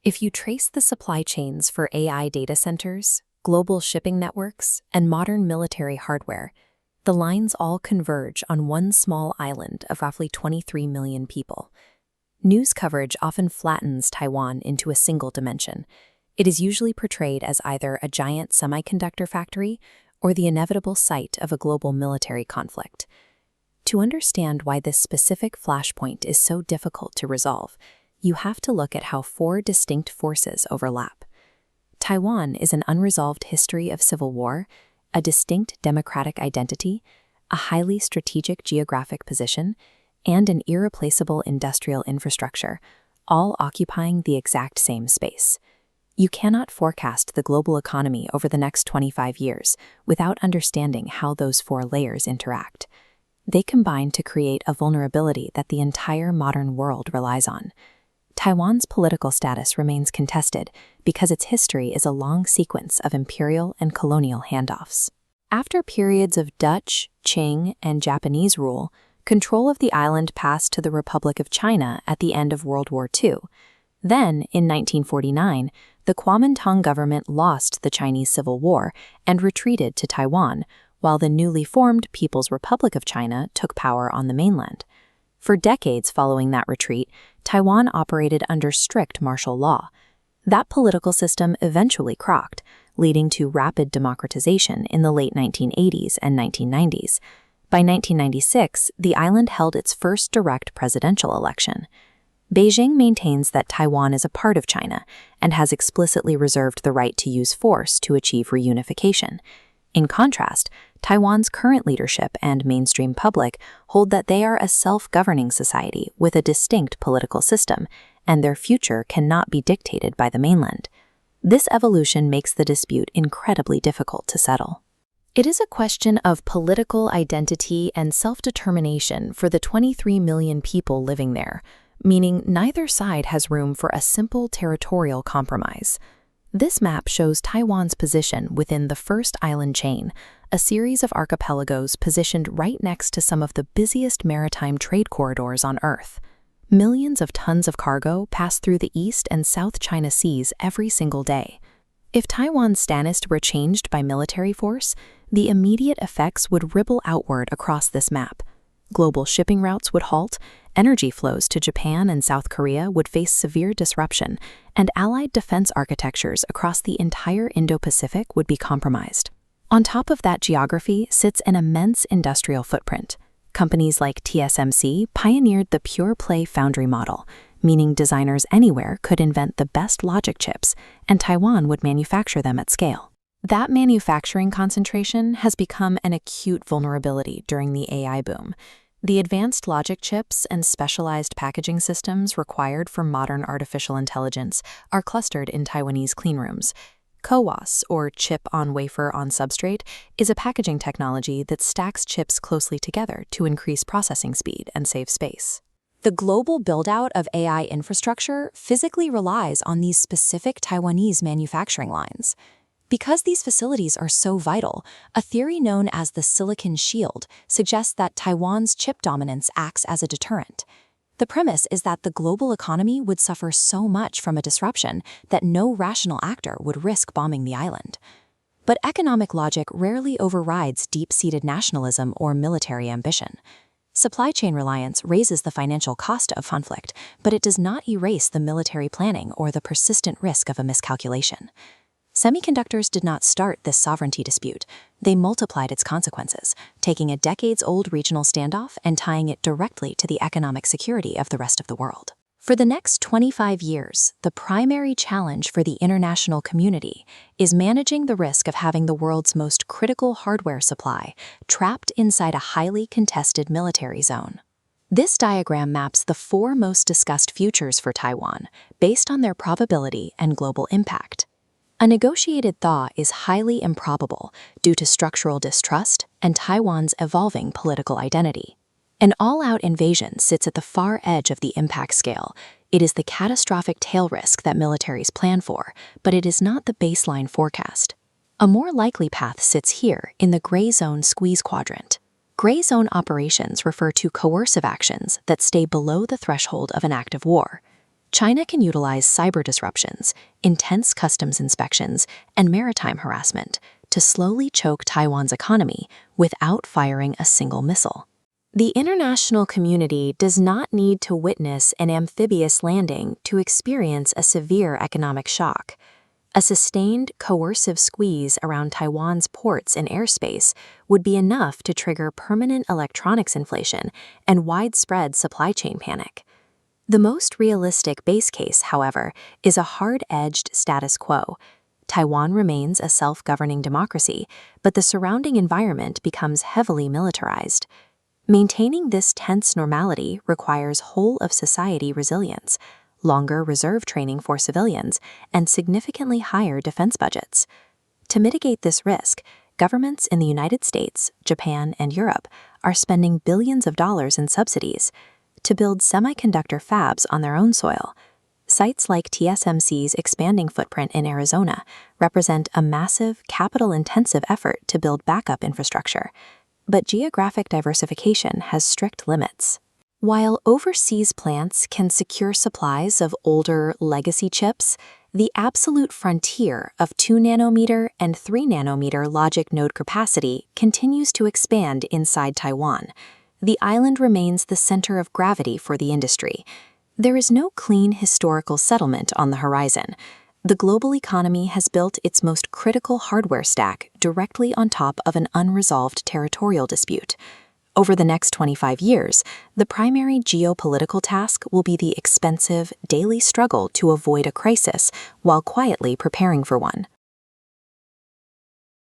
If you trace the supply chains for AI data centers, global shipping networks, and modern military hardware, the lines all converge on one small island of roughly 23 million people. News coverage often flattens Taiwan into a single dimension. It is usually portrayed as either a giant semiconductor factory or the inevitable site of a global military conflict. To understand why this specific flashpoint is so difficult to resolve, you have to look at how four distinct forces overlap. Taiwan is an unresolved history of civil war, a distinct democratic identity, a highly strategic geographic position, and an irreplaceable industrial infrastructure, all occupying the exact same space. You cannot forecast the global economy over the next 25 years without understanding how those four layers interact. They combine to create a vulnerability that the entire modern world relies on. Taiwan's political status remains contested because its history is a long sequence of imperial and colonial handoffs. After periods of Dutch, Qing, and Japanese rule, control of the island passed to the Republic of China at the end of World War II. Then, in 1949, the Kuomintang government lost the Chinese Civil War and retreated to Taiwan, while the newly formed People's Republic of China took power on the mainland. For decades following that retreat, Taiwan operated under strict martial law. That political system eventually crocked, leading to rapid democratization in the late 1980s and 1990s. By 1996, the island held its first direct presidential election. Beijing maintains that Taiwan is a part of China and has explicitly reserved the right to use force to achieve reunification. In contrast, Taiwan's current leadership and mainstream public hold that they are a self-governing society with a distinct political system, and their future cannot be dictated by the mainland. This evolution makes the dispute incredibly difficult to settle. It is a question of political identity and self-determination for the 23 million people living there, meaning neither side has room for a simple territorial compromise. This map shows Taiwan's position within the first island chain, a series of archipelagos positioned right next to some of the busiest maritime trade corridors on Earth. Millions of tons of cargo pass through the East and South China Seas every single day. If Taiwan's status were changed by military force, the immediate effects would ripple outward across this map. Global shipping routes would halt, energy flows to Japan and South Korea would face severe disruption, and allied defense architectures across the entire Indo-Pacific would be compromised. On top of that geography sits an immense industrial footprint. Companies like TSMC pioneered the pure-play foundry model, meaning designers anywhere could invent the best logic chips, and Taiwan would manufacture them at scale. That manufacturing concentration has become an acute vulnerability during the AI boom. The advanced logic chips and specialized packaging systems required for modern artificial intelligence are clustered in Taiwanese cleanrooms. CoWoS, or chip-on-wafer-on-substrate, is a packaging technology that stacks chips closely together to increase processing speed and save space. The global build-out of AI infrastructure physically relies on these specific Taiwanese manufacturing lines. Because these facilities are so vital, a theory known as the silicon shield suggests that Taiwan's chip dominance acts as a deterrent. The premise is that the global economy would suffer so much from a disruption that no rational actor would risk bombing the island. But economic logic rarely overrides deep-seated nationalism or military ambition. Supply chain reliance raises the financial cost of conflict, but it does not erase the military planning or the persistent risk of a miscalculation. Semiconductors did not start this sovereignty dispute. They multiplied its consequences, taking a decades-old regional standoff and tying it directly to the economic security of the rest of the world. For the next 25 years, the primary challenge for the international community is managing the risk of having the world's most critical hardware supply trapped inside a highly contested military zone. This diagram maps the four most discussed futures for Taiwan based on their probability and global impact. A negotiated thaw is highly improbable due to structural distrust and Taiwan's evolving political identity. An all-out invasion sits at the far edge of the impact scale. It is the catastrophic tail risk that militaries plan for, but it is not the baseline forecast. A more likely path sits here in the gray zone squeeze quadrant. Gray zone operations refer to coercive actions that stay below the threshold of an active war. China can utilize cyber disruptions, intense customs inspections, and maritime harassment to slowly choke Taiwan's economy without firing a single missile. The international community does not need to witness an amphibious landing to experience a severe economic shock. A sustained, coercive squeeze around Taiwan's ports and airspace would be enough to trigger permanent electronics inflation and widespread supply chain panic. The most realistic base case, however, is a hard-edged status quo. Taiwan remains a self-governing democracy, but the surrounding environment becomes heavily militarized. Maintaining this tense normality requires whole-of-society resilience, longer reserve training for civilians, and significantly higher defense budgets. To mitigate this risk, governments in the United States, Japan, and Europe are spending billions of dollars in subsidies to build semiconductor fabs on their own soil. Sites like TSMC's expanding footprint in Arizona represent a massive, capital-intensive effort to build backup infrastructure. But geographic diversification has strict limits. While overseas plants can secure supplies of older legacy chips, the absolute frontier of 2-nanometer and 3-nanometer logic node capacity continues to expand inside Taiwan. The island remains the center of gravity for the industry. There is no clean historical settlement on the horizon. The global economy has built its most critical hardware stack directly on top of an unresolved territorial dispute. Over the next 25 years, the primary geopolitical task will be the expensive, daily struggle to avoid a crisis while quietly preparing for one.